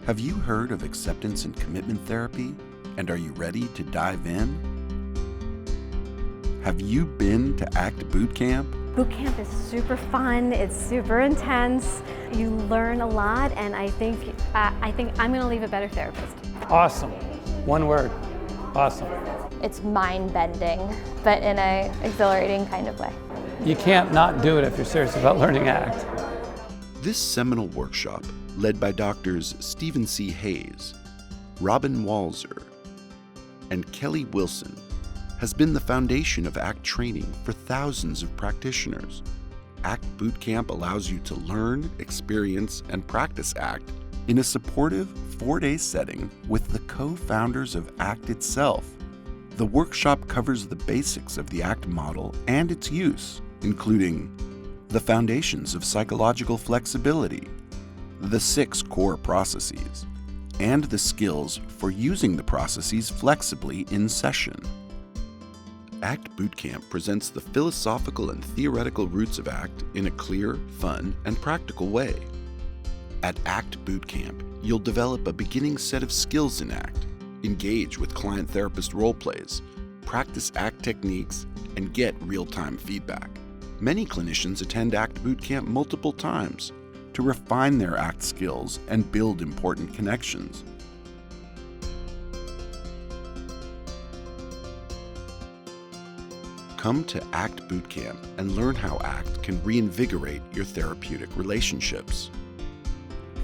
Have you heard of acceptance and commitment therapy? And are you ready to dive in? Have you been to ACT BootCamp? BootCamp is super fun, it's super intense, you learn a lot, and I think I'm going to leave a better therapist. Awesome. One word. Awesome. It's mind-bending, but in an exhilarating kind of way. You can't not do it if you're serious about learning ACT. This seminal workshop, led by Doctors Stephen C. Hayes, Robyn Walser, and Kelly Wilson, has been the foundation of ACT training for thousands of practitioners. ACT BootCamp allows you to learn, experience, and practice ACT in a supportive 4-day setting with the co-founders of ACT itself. The workshop covers the basics of the ACT model and its use, including the foundations of psychological flexibility, the 6 core processes, and the skills for using the processes flexibly in session. ACT BootCamp presents the philosophical and theoretical roots of ACT in a clear, fun, and practical way. At ACT BootCamp, you'll develop a beginning set of skills in ACT, engage with client-therapist role-plays, practice ACT techniques, and get real-time feedback. Many clinicians attend ACT BootCamp multiple times to refine their ACT skills and build important connections. Come to ACT BootCamp and learn how ACT can reinvigorate your therapeutic relationships.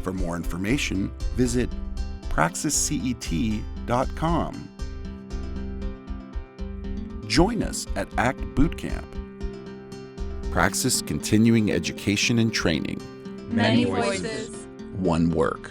For more information, visit praxiscet.com. Join us at ACT BootCamp. Praxis Continuing Education and Training. Many voices. One work.